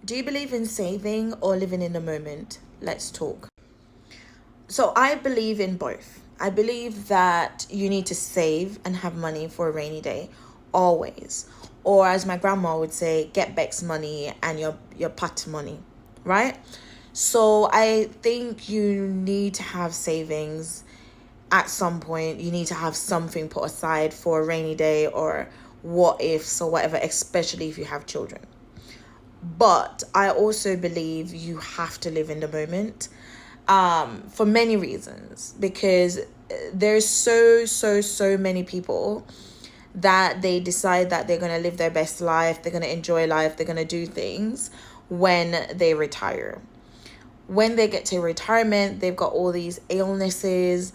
Do you believe in saving or living in the moment? Let's talk. So I believe in both. I believe that you need to save and have money for a rainy day, always. Or as my grandma would say, get Bex money and your pot money, right? So I think you need to have savings at some point. You need to have something put aside for a rainy day or what ifs or whatever, especially if you have children. But I also believe you have to live in the moment, for many reasons, because there's so many people that they decide that they're going to live their best life, they're going to enjoy life, they're going to do things when they retire. When they get to retirement, they've got all these illnesses,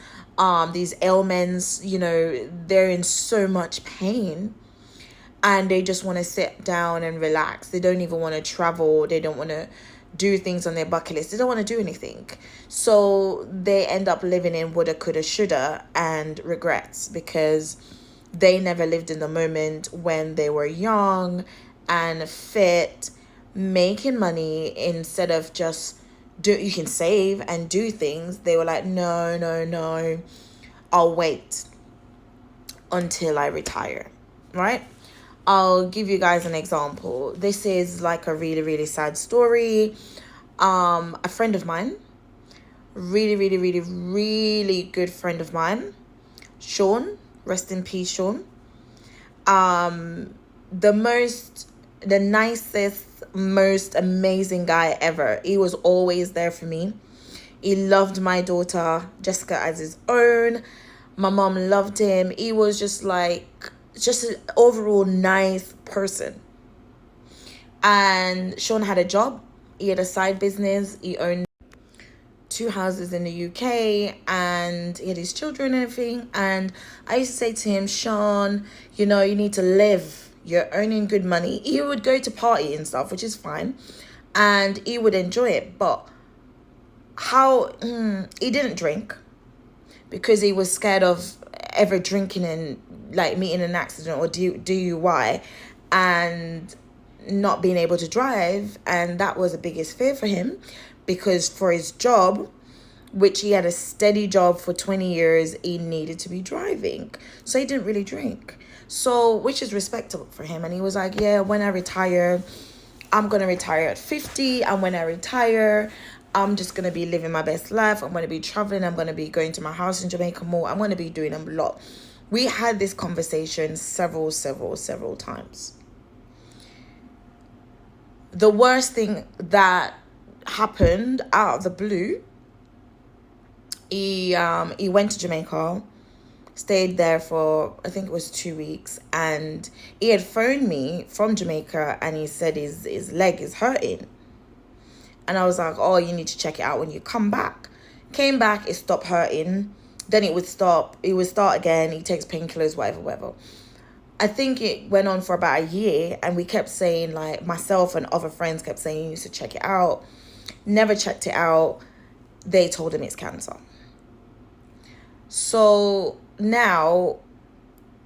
these ailments, they're in so much pain, and they just want to sit down and relax. They don't even want to travel. They don't want to do things on their bucket list. They don't want to do anything. So they end up living in woulda, coulda, shoulda and regrets, because they never lived in the moment when they were young and fit, making money. Instead of just you can save and do things, they were like, no, I'll wait until I retire, right? I'll give you guys an example. This is like a really sad story. A friend of mine, really good friend of mine, Sean, rest in peace, Sean. The nicest, most amazing guy ever. He was always there for me. He loved my daughter Jessica as his own. My mom loved him. He was just an overall nice person. And Sean had a job. He had a side business. He owned 2 houses in the UK, and he had his children and everything. And I used to say to him, Sean, you need to live. You're earning good money. He would go to party and stuff, which is fine, and he would enjoy it. But he didn't drink, because he was scared of ever drinking and like meeting an accident or DUI and not being able to drive. And that was the biggest fear for him, because for his job, which he had a steady job for 20 years, he needed to be driving. So he didn't really drink. So, which is respectable for him. And he was like, yeah, when I retire, I'm going to retire at 50. And when I retire, I'm just going to be living my best life. I'm going to be traveling. I'm going to be going to my house in Jamaica more. I'm going to be doing a lot. We had this conversation several times. The worst thing that happened out of the blue, he went to Jamaica, stayed there for, I think it was 2 weeks, and he had phoned me from Jamaica, and he said his leg is hurting. And I was like, oh, you need to check it out when you come back. Came back, it stopped hurting. Then it would stop. It would start again. He takes painkillers, whatever. I think it went on for about a year, and we kept saying, like, myself and other friends kept saying, you need to check it out. Never checked it out. They told him it's cancer. So now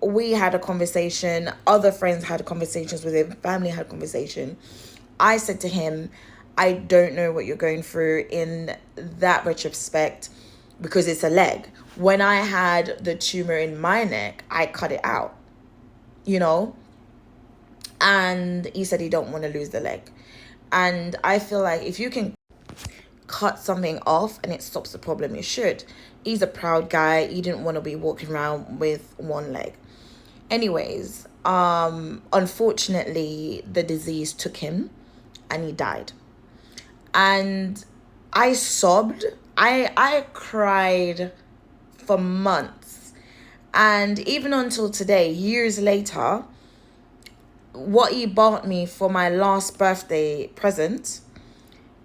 we had a conversation. Other friends had conversations with him. Family had a conversation. I said to him, I don't know what you're going through in that retrospect, because it's a leg. When I had the tumor in my neck, I cut it out, and he said he don't want to lose the leg. And I feel like if you can cut something off and it stops the problem, you should. He's a proud guy. He didn't want to be walking around with one leg. Anyways, unfortunately, the disease took him and he died. And I sobbed. I cried for months. And even until today, years later, what he bought me for my last birthday present,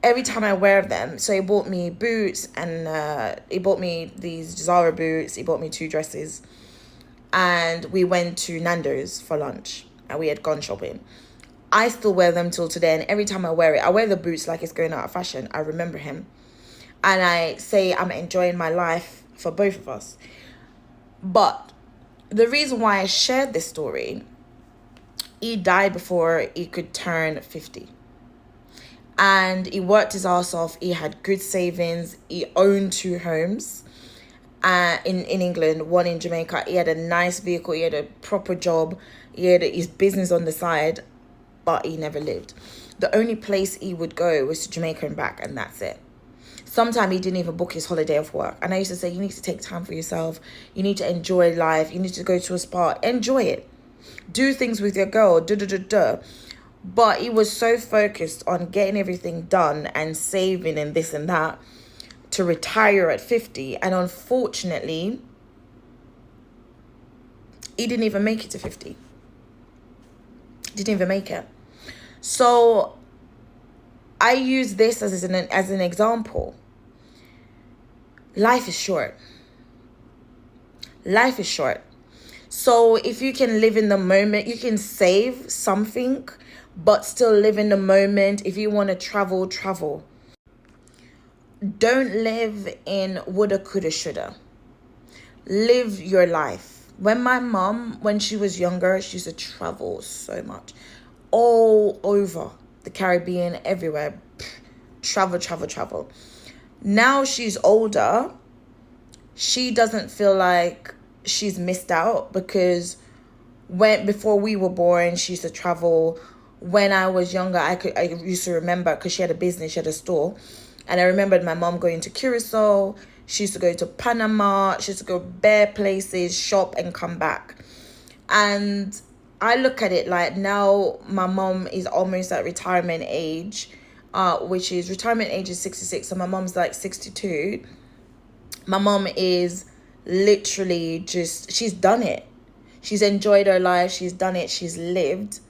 every time I wear them, so he bought me boots, and he bought me these Zara boots, he bought me 2 dresses, and we went to Nando's for lunch, and we had gone shopping. I still wear them till today, and every time I wear it, I wear the boots like it's going out of fashion. I remember him, and I say I'm enjoying my life for both of us. But the reason why I shared this story, he died before he could turn 50. and he worked his ass off. He had good savings. He owned 2 homes in England, one in Jamaica. He had a nice vehicle. He had a proper job. He had his business on the side, but he never lived. The only place he would go was to Jamaica and back, and that's it. Sometimes he didn't even book his holiday off work. And I used to say, you need to take time for yourself. You need to enjoy life. You need to go to a spa. Enjoy it. Do things with your girl. But he was so focused on getting everything done and saving and this and that to retire at 50. And unfortunately, he didn't even make it to 50. Didn't even make it. So I use this as an example. Life is short. Life is short. So if you can live in the moment, you can save something, but still live in the moment. If you want to travel, travel. Don't live in woulda, coulda, shoulda. Live your life. When she was younger, she used to travel so much. All over the Caribbean, everywhere. Travel. Now she's older. She doesn't feel like she's missed out because before we were born, she used to travel. When I was younger, I used to remember because she had a business, she had a store. And I remembered my mom going to Curacao. She used to go to Panama. She used to go bare places, shop and come back. And I look at it like now my mom is almost at retirement age, which is retirement age is 66. So my mom's like 62. My mom is literally she's done it. She's enjoyed her life. She's done it. She's lived.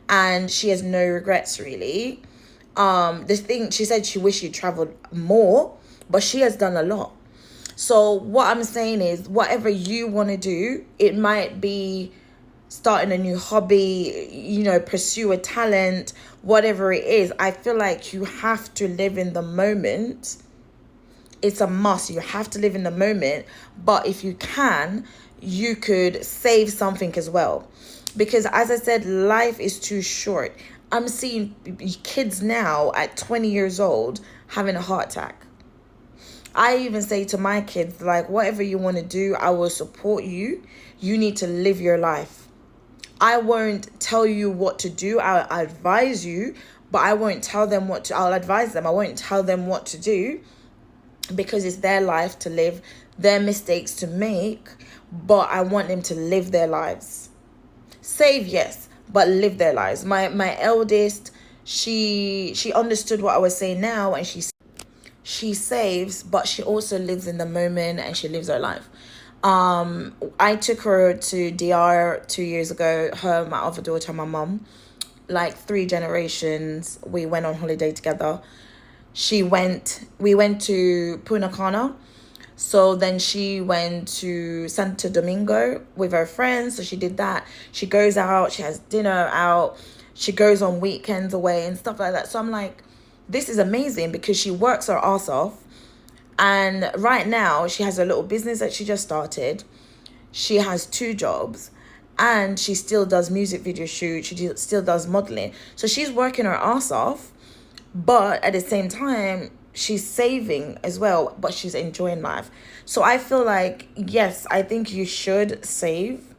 And she has no regrets, really. This thing, she said she wished she traveled more, but she has done a lot. So what I'm saying is, whatever you want to do, it might be starting a new hobby, pursue a talent, whatever it is. I feel like you have to live in the moment. It's a must. You have to live in the moment. But if you can, you could save something as well. Because as I said, life is too short. I'm seeing kids now at 20 years old having a heart attack. I even say to my kids, like, whatever you want to do, I will support you. You need to live your life. I won't tell you what to do. I'll advise you, but I won't tell them I'll advise them. I won't tell them what to do because it's their life to live, their mistakes to make, but I want them to live their lives. Save, yes, but live their lives. My eldest, she understood what I was saying now, and she saves, but she also lives in the moment and she lives her life. I took her to DR 2 years ago, her, my other daughter, my mom, like 3 generations. We went on holiday together. We went to Punta Cana. So then she went to Santo Domingo with her friends. So she did that. She goes out, she has dinner out, she goes on weekends away and stuff like that. So I'm like, this is amazing because she works her ass off. And right now she has a little business that she just started. She has 2 jobs and she still does music video shoots. She still does modeling. So she's working her ass off, but at the same time, she's saving as well, but she's enjoying life. So I feel like, yes, I think you should save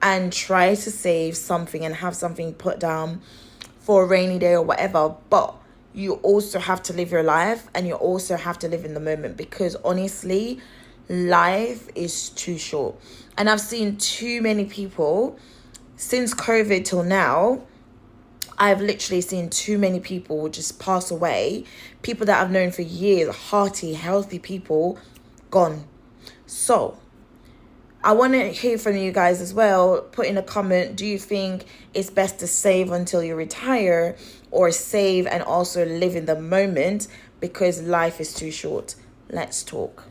and try to save something and have something put down for a rainy day or whatever. But you also have to live your life and you also have to live in the moment because honestly, life is too short. And I've seen too many people since COVID till now. I've literally seen too many people just pass away. People that I've known for years, hearty, healthy people, gone. So I want to hear from you guys as well. Put in a comment, do you think it's best to save until you retire or save and also live in the moment because life is too short? Let's talk.